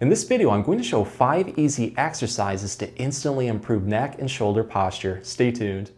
In this video, I'm going to show 5 easy exercises to instantly improve neck and shoulder posture. Stay tuned.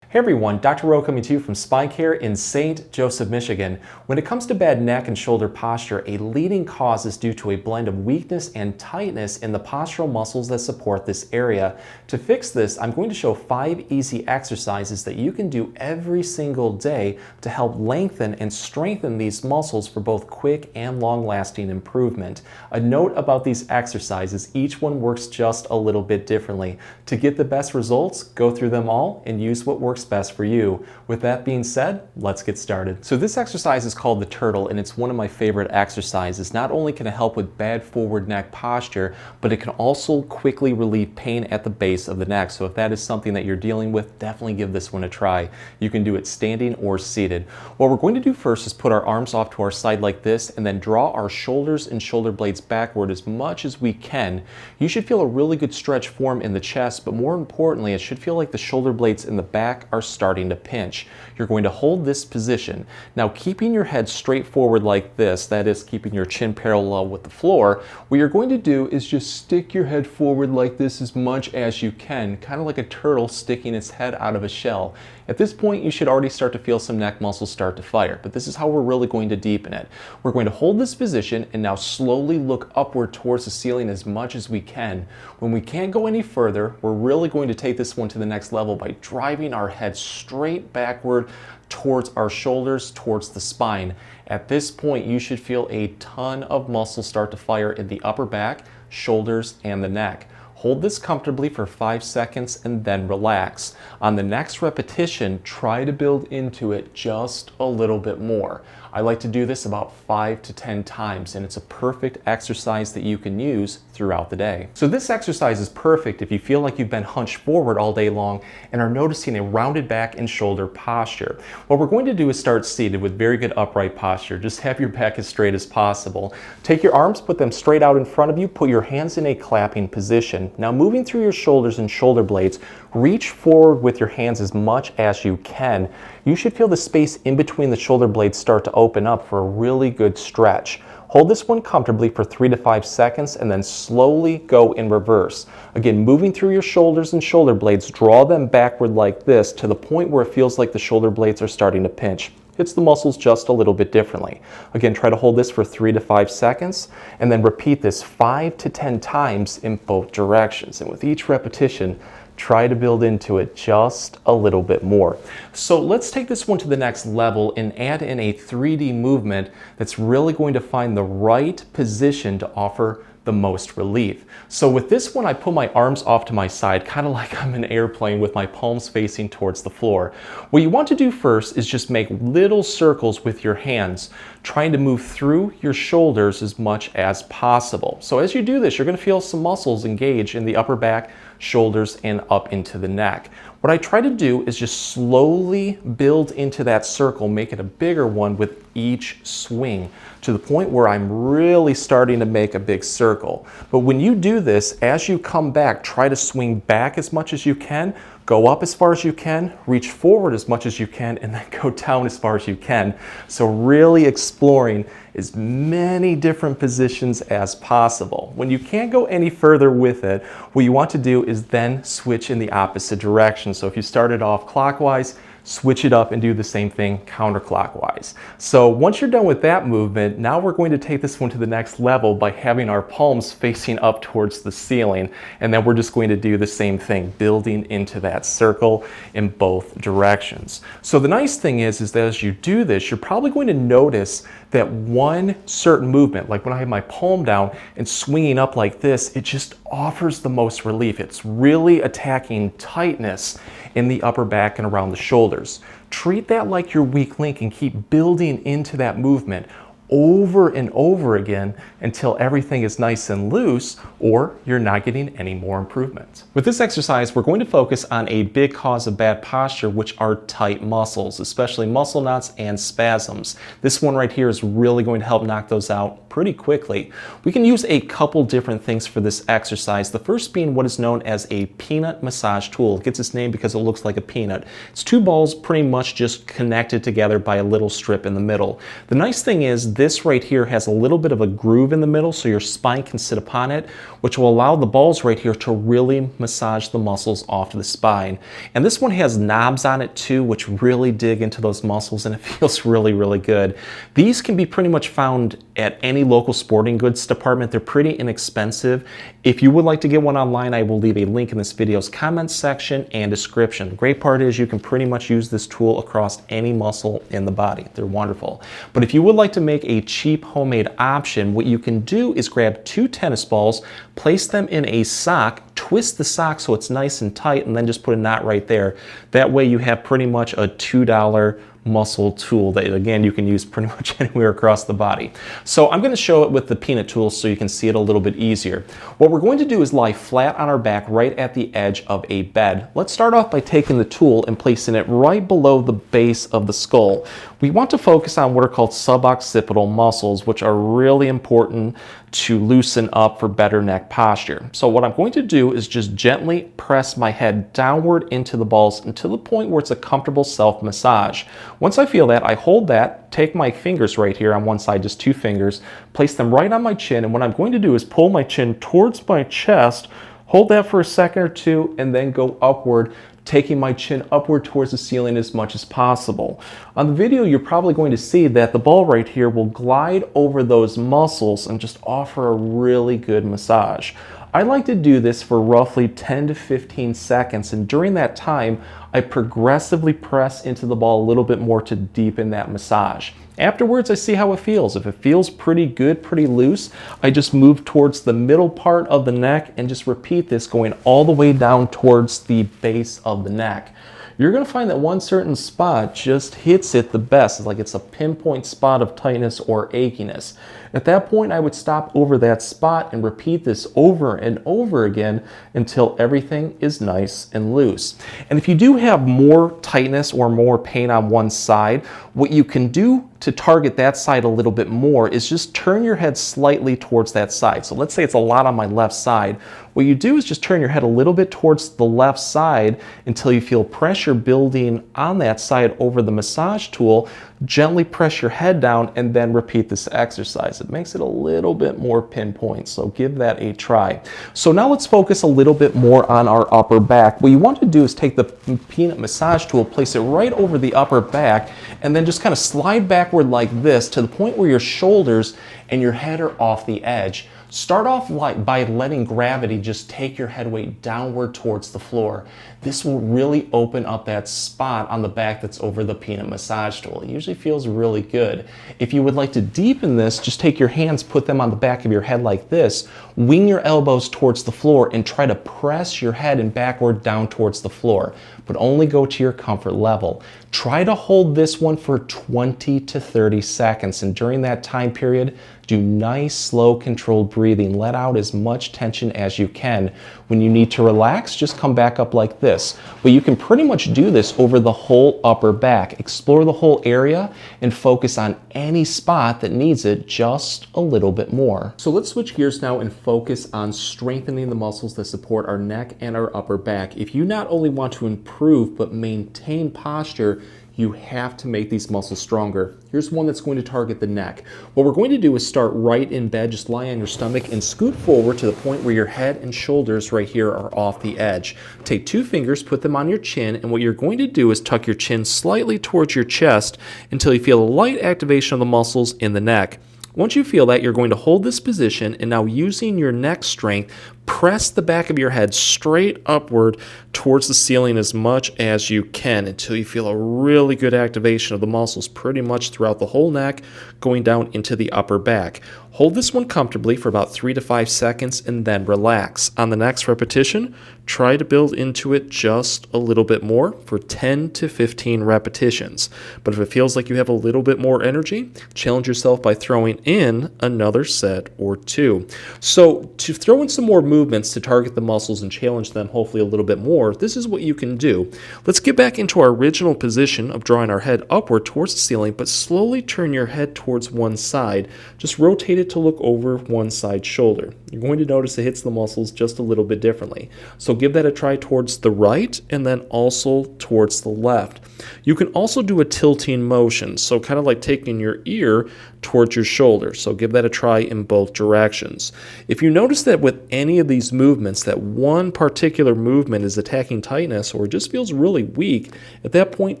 Hey everyone, Dr. Rowe coming to you from SpineCare in St. Joseph, Michigan. When it comes to bad neck and shoulder posture, a leading cause is due to a blend of weakness and tightness in the postural muscles that support this area. To fix this, I'm going to show 5 easy exercises that you can do every single day to help lengthen and strengthen these muscles for both quick and long-lasting improvement. A note about these exercises, each one works just a little bit differently. To get the best results, go through them all and use what works best for you. With that being said, let's get started. So this exercise is called the turtle, and it's one of my favorite exercises. Not only can it help with bad forward neck posture, but it can also quickly relieve pain at the base of the neck. So if that is something that you're dealing with, definitely give this one a try. You can do it standing or seated. What we're going to do first is put our arms off to our side like this, and then draw our shoulders and shoulder blades backward as much as we can. You should feel a really good stretch form in the chest, but more importantly, it should feel like the shoulder blades in the back are starting to pinch. You're going to hold this position. Now, keeping your head straight forward like this, that is keeping your chin parallel with the floor, what you're going to do is just stick your head forward like this as much as you can, kind of like a turtle sticking its head out of a shell. At this point, you should already start to feel some neck muscles start to fire, but this is how we're really going to deepen it. We're going to hold this position and now slowly look upward towards the ceiling as much as we can. When we can't go any further, we're really going to take this one to the next level by driving our head straight backward towards our shoulders, towards the spine. At this point, you should feel a ton of muscles start to fire in the upper back, shoulders, and the neck. Hold this comfortably for 5 seconds and then relax. On the next repetition, try to build into it just a little bit more. I like to do this about 5 to 10 times, and it's a perfect exercise that you can use throughout the day. So this exercise is perfect if you feel like you've been hunched forward all day long and are noticing a rounded back and shoulder posture. What we're going to do is start seated with very good upright posture. Just have your back as straight as possible. Take your arms, put them straight out in front of you, put your hands in a clapping position. Now, moving through your shoulders and shoulder blades, reach forward with your hands as much as you can. You should feel the space in between the shoulder blades start to open up for a really good stretch. Hold this one comfortably for 3 to 5 seconds and then slowly go in reverse. Again, moving through your shoulders and shoulder blades, draw them backward like this to the point where it feels like the shoulder blades are starting to pinch. Hits the muscles just a little bit differently. Again, try to hold this for 3 to 5 seconds and then repeat this 5 to 10 times in both directions. And with each repetition, try to build into it just a little bit more. So let's take this one to the next level and add in a 3D movement that's really going to find the right position to offer the most relief. So with this one, I put my arms off to my side, kind of like I'm an airplane with my palms facing towards the floor. What you want to do first is just make little circles with your hands, trying to move through your shoulders as much as possible. So as you do this, you're going to feel some muscles engage in the upper back, shoulders, and up into the neck. What I try to do is just slowly build into that circle, make it a bigger one with each swing, to the point where I'm really starting to make a big circle. But when you do this, as you come back, try to swing back as much as you can, go up as far as you can, reach forward as much as you can, and then go down as far as you can. So really exploring as many different positions as possible. When you can't go any further with it, what you want to do is then switch in the opposite direction. So if you started off clockwise, switch it up and do the same thing counterclockwise. So once you're done with that movement, now we're going to take this one to the next level by having our palms facing up towards the ceiling. And then we're just going to do the same thing, building into that circle in both directions. So the nice thing is that as you do this, you're probably going to notice that one certain movement, like when I have my palm down and swinging up like this, it just offers the most relief. It's really attacking tightness in the upper back and around the shoulders. Treat that like your weak link and keep building into that movement over and over again until everything is nice and loose, or you're not getting any more improvement. With this exercise, we're going to focus on a big cause of bad posture, which are tight muscles, especially muscle knots and spasms. This one right here is really going to help knock those out pretty quickly. We can use a couple different things for this exercise. The first being what is known as a peanut massage tool. It gets its name because it looks like a peanut. It's two balls pretty much just connected together by a little strip in the middle. The nice thing is this right here has a little bit of a groove in the middle so your spine can sit upon it, which will allow the balls right here to really massage the muscles off to the spine. And this one has knobs on it too, which really dig into those muscles, and it feels really, really good. These can be pretty much found at any local sporting goods department. They're pretty inexpensive. If you would like to get one online, I will leave a link in this video's comments section and description. The great part is you can pretty much use this tool across any muscle in the body. They're wonderful. But if you would like to make a cheap homemade option, what you can do is grab 2 tennis balls, place them in a sock, twist the sock so it's nice and tight, and then just put a knot right there. That way you have pretty much a $2 muscle tool that, again, you can use pretty much anywhere across the body. So I'm going to show it with the peanut tool so you can see it a little bit easier. What we're going to do is lie flat on our back right at the edge of a bed. Let's start off by taking the tool and placing it right below the base of the skull. We want to focus on what are called suboccipital muscles, which are really important to loosen up for better neck posture. So what I'm going to do is just gently press my head downward into the balls until the point where it's a comfortable self-massage. Once I feel that, I hold that, take my fingers right here on one side, just 2 fingers, place them right on my chin, and what I'm going to do is pull my chin towards my chest, hold that for a second or two, and then go upward, taking my chin upward towards the ceiling as much as possible. On the video, you're probably going to see that the ball right here will glide over those muscles and just offer a really good massage. I like to do this for roughly 10 to 15 seconds, and during that time, I progressively press into the ball a little bit more to deepen that massage. Afterwards, I see how it feels. If it feels pretty good, pretty loose, I just move towards the middle part of the neck and just repeat this going all the way down towards the base of the neck. You're going to find that one certain spot just hits it the best. It's like it's a pinpoint spot of tightness or achiness. At that point, I would stop over that spot and repeat this over and over again until everything is nice and loose. And if you do have more tightness or more pain on one side, what you can do to target that side a little bit more is just turn your head slightly towards that side. So let's say it's a lot on my left side. What you do is just turn your head a little bit towards the left side until you feel pressure building on that side over the massage tool. Gently press your head down and then repeat this exercise. It makes it a little bit more pinpoint, so give that a try. So now let's focus a little bit more on our upper back. What you want to do is take the peanut massage tool, place it right over the upper back, and then just kind of slide backward like this to the point where your shoulders and your head are off the edge. Start off by letting gravity just take your head weight downward towards the floor. This will really open up that spot on the back that's over the peanut massage tool. It usually feels really good. If you would like to deepen this, just take your hands, put them on the back of your head like this, wing your elbows towards the floor, and try to press your head and backward down towards the floor, but only go to your comfort level. Try to hold this one for 20 to 30 seconds, and during that time period, do nice, slow, controlled breathing. Let out as much tension as you can. When you need to relax, just come back up like this. But you can pretty much do this over the whole upper back. Explore the whole area and focus on any spot that needs it just a little bit more. So let's switch gears now and focus on strengthening the muscles that support our neck and our upper back. If you not only want to improve but maintain posture, you have to make these muscles stronger. Here's one that's going to target the neck. What we're going to do is start right in bed, just lie on your stomach and scoot forward to the point where your head and shoulders right here are off the edge. Take 2 fingers, put them on your chin, and what you're going to do is tuck your chin slightly towards your chest until you feel a light activation of the muscles in the neck. Once you feel that, you're going to hold this position, and now using your neck strength, press the back of your head straight upward towards the ceiling as much as you can until you feel a really good activation of the muscles pretty much throughout the whole neck, going down into the upper back. Hold this one comfortably for about 3 to 5 seconds and then relax. On the next repetition, try to build into it just a little bit more for 10 to 15 repetitions. But if it feels like you have a little bit more energy, challenge yourself by throwing in another set or 2. So to throw in some more movements to target the muscles and challenge them hopefully a little bit more, this is what you can do. Let's get back into our original position of drawing our head upward towards the ceiling, but slowly turn your head towards one side. Just rotate it to look over one side shoulder. You're going to notice it hits the muscles just a little bit differently. So give that a try towards the right and then also towards the left. You can also do a tilting motion, so kind of like taking your ear towards your shoulder. So give that a try in both directions. If you notice that with any of these movements that one particular movement is attacking tightness or just feels really weak, at that point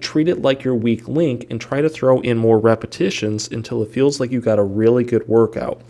treat it like your weak link and try to throw in more repetitions until it feels like you got a really good workout.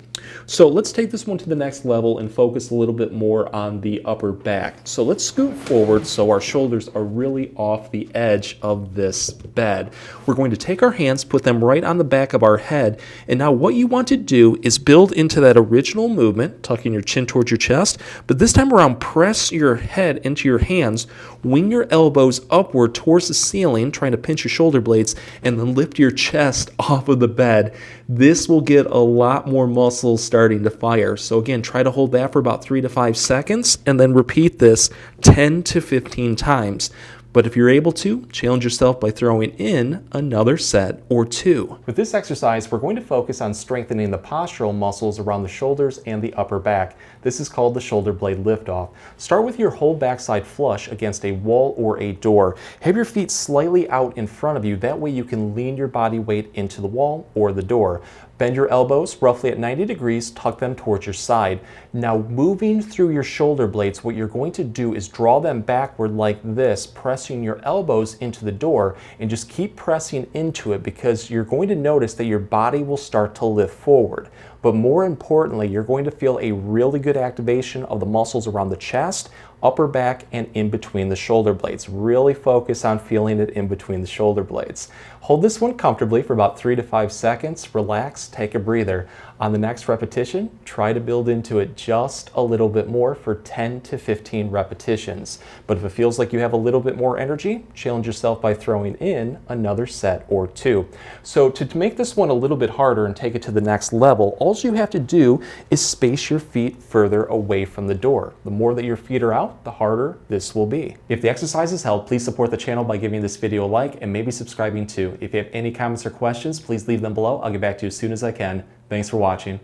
So let's take this one to the next level and focus a little bit more on the upper back. So let's scoot forward so our shoulders are really off the edge of this bed. We're going to take our hands, put them right on the back of our head, and now what you want to do is build into that original movement, tucking your chin towards your chest, but this time around press your head into your hands, wing your elbows upward towards the ceiling, trying to pinch your shoulder blades, and then lift your chest off of the bed. This will get a lot more muscles starting to fire. So again, try to hold that for about 3 to 5 seconds and then repeat this 10 to 15 times. But if you're able to, challenge yourself by throwing in another set or 2. With this exercise, we're going to focus on strengthening the postural muscles around the shoulders and the upper back. This is called the shoulder blade liftoff. Start with your whole backside flush against a wall or a door. Have your feet slightly out in front of you. That way you can lean your body weight into the wall or the door. Bend your elbows roughly at 90 degrees, tuck them towards your side. Now moving through your shoulder blades, what you're going to do is draw them backward like this, pressing your elbows into the door, and just keep pressing into it because you're going to notice that your body will start to lift forward. But more importantly, you're going to feel a really good activation of the muscles around the chest, upper back, and in between the shoulder blades. Really focus on feeling it in between the shoulder blades. Hold this one comfortably for about 3 to 5 seconds. Relax, take a breather. On the next repetition, try to build into it just a little bit more for 10 to 15 repetitions. But if it feels like you have a little bit more energy, challenge yourself by throwing in another set or 2. So to make this one a little bit harder and take it to the next level, all you have to do is space your feet further away from the door. The more that your feet are out, the harder this will be. If the exercise has helped, please support the channel by giving this video a like and maybe subscribing too. If you have any comments or questions, please leave them below. I'll get back to you as soon as I can. Thanks for watching.